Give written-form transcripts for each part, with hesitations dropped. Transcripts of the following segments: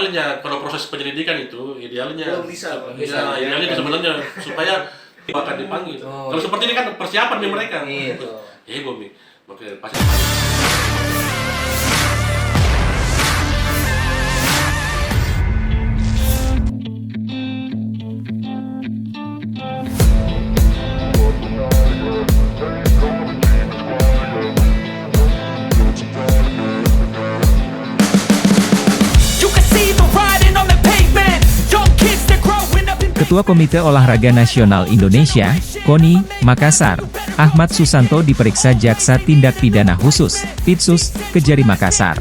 idealnya kalau proses penyelidikan itu idealnya belum bisa. idealnya itu sebenarnya supaya akan dipanggil. Kalau seperti ini kan persiapan nih mereka. Itu. Gomi. Oke, pasti. Ketua Komite Olahraga Nasional Indonesia, KONI, Makassar, Ahmad Susanto diperiksa Jaksa Tindak Pidana Khusus, Pitsus, Kejari Makassar.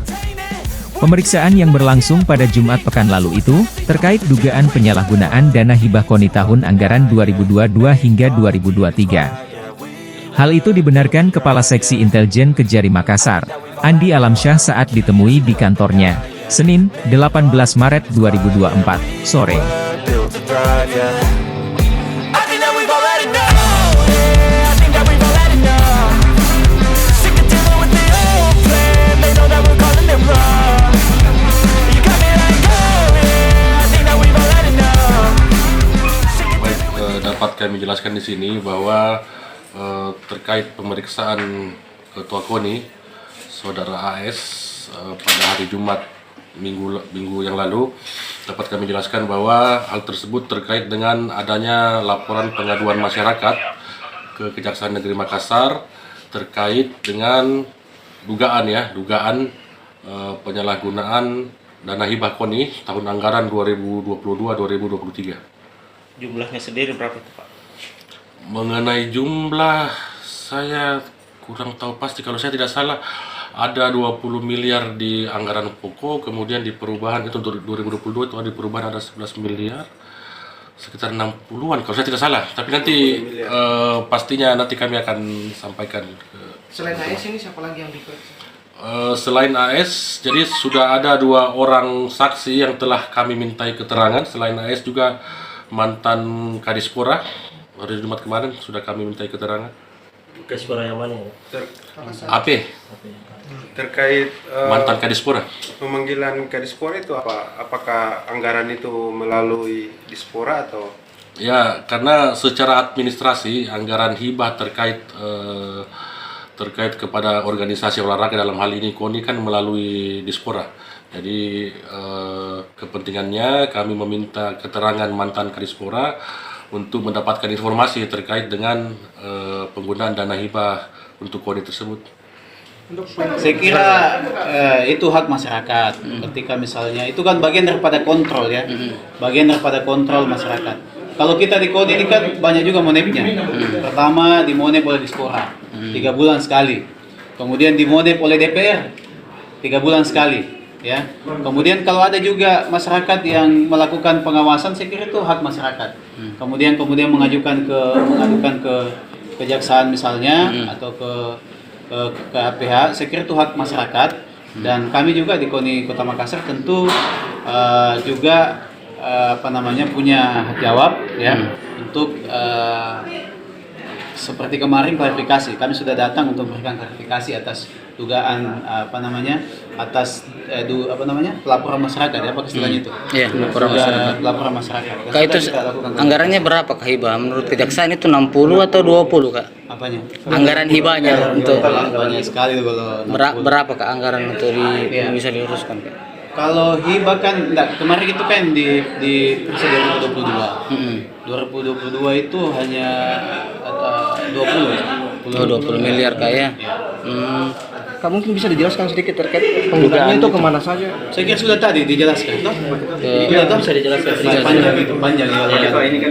Pemeriksaan yang berlangsung pada Jumat pekan lalu itu, terkait dugaan penyalahgunaan dana hibah KONI tahun anggaran 2022 hingga 2023. Hal itu dibenarkan Kepala Seksi Intelijen Kejari Makassar, Andi Alamsyah saat ditemui di kantornya, Senin, 18 Maret 2024, sore. Dapat kami jelaskan di sini bahwa terkait pemeriksaan Ketua KONI, Saudara AS, pada hari Jumat minggu yang lalu, dapat kami jelaskan bahwa hal tersebut terkait dengan adanya laporan pengaduan masyarakat ke Kejaksaan Negeri Makassar terkait dengan dugaan penyalahgunaan dana hibah KONI tahun anggaran 2022-2023. Jumlahnya sendiri berapa itu, Pak? Mengenai jumlah saya kurang tahu pasti, kalau saya tidak salah ada 20 miliar di anggaran pokok, kemudian di perubahan itu untuk 2022 itu ada di perubahan ada 11 miliar, sekitar 60-an kalau saya tidak salah. Tapi nanti pastinya nanti kami akan sampaikan. Selain AS ini siapa lagi yang diperiksa? Selain AS, jadi sudah ada 2 orang saksi yang telah kami mintai keterangan. Selain AS juga mantan Kadispora, hari Jumat kemarin sudah kami mintai keterangan. Kadispora yang mana ya? AP. Terkait Mantan Kadispora. pemanggilan Kadispora itu apakah anggaran itu melalui Dispora atau? Ya, karena secara administrasi anggaran hibah terkait kepada organisasi olahraga dalam hal ini KONI kan melalui Dispora. Jadi kepentingannya kami meminta keterangan mantan Kadispora untuk mendapatkan informasi terkait dengan penggunaan dana hibah untuk KONI tersebut. Saya kira itu hak masyarakat. Ketika misalnya itu kan bagian daripada kontrol ya, bagian daripada kontrol masyarakat. Kalau kita di KONI ini kan banyak juga monepnya. Pertama dimonep oleh Dispora 3 bulan sekali, kemudian dimonep oleh DPR 3 bulan sekali. Ya, kemudian kalau ada juga masyarakat yang melakukan pengawasan, saya kira itu hak masyarakat. Kemudian mengadukan ke kejaksaan misalnya atau ke KPH, saya kira itu hak masyarakat. Dan kami juga di KONI Kota Makassar tentu juga punya hak jawab ya untuk seperti kemarin klarifikasi. Kami sudah datang untuk memberikan klarifikasi atas dugaan pelaporan masyarakat ya, apa istilahnya itu? Iya, pelaporan masyarakat. Kak, itu anggarannya berapa Kak hibah? Menurut kejaksaan itu 60 atau 20 Kak? Apanya? Anggaran hibahnya untuk banyak sekali itu kalau berapa Kak anggaran untuk bisa diuruskan Kak? Kalau hibah kan kemarin itu kan di periksa 2022. 2022 itu hanya 20 miliar Kak ya. Kamu mungkin bisa dijelaskan sedikit terkait penggunaannya itu kemana saja? Saya kira sudah tadi dijelaskan. Bisa dijelaskan Panjang.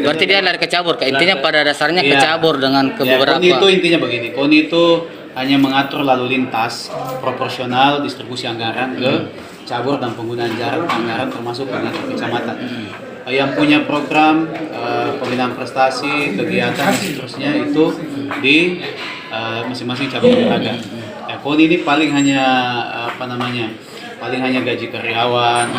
Berarti dia lari kecabur Kak. Intinya pada dasarnya kecabur dengan ke beberapa. KONI itu intinya begini. KONI itu hanya mengatur lalu lintas proporsional distribusi anggaran ke cabur dan penggunaan jarak anggaran termasuk pengatur kecamatan. Yang punya program pembinaan prestasi, kegiatan dan seterusnya itu di masing-masing cabang olahraga. Ya, KONI ini paling hanya gaji karyawan,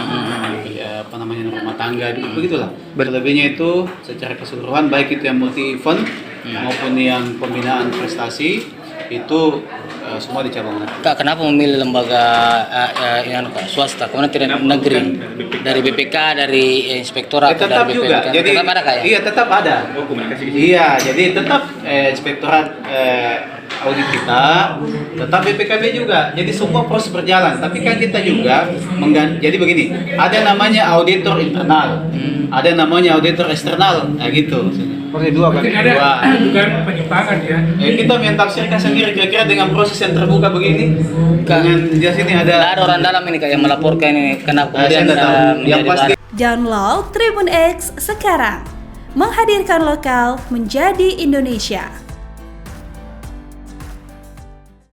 rumah tangga, begitulah. Selebihnya itu secara keseluruhan baik itu yang multi event maupun yang pembinaan prestasi itu semua di cabang mana. Kak, kenapa memilih lembaga swasta, kemudian tidak negeri? Dari BPK, dari inspektorat, atau Tetap dari juga. BPK? Jadi tetap ada Kak ya? Iya, tetap ada. Iya, jadi tetap inspektorat audit kita, tetap BPKB juga. Jadi semua proses berjalan. Tapi kan kita juga jadi begini, ada namanya auditor internal, ada namanya auditor eksternal, nah gitu. Seperti dua kan? Bukan penyimpangan ya. Kita mentafsirkan sendiri kira-kira dengan proses yang terbuka begini. Dengan jelas ini Nggak ada ada orang dalam ini Kak yang melaporkan ini, kenapa saya kemudian nggak tahu. Yang menjadi pasti Download Tribun X sekarang. Menghadirkan lokal menjadi Indonesia.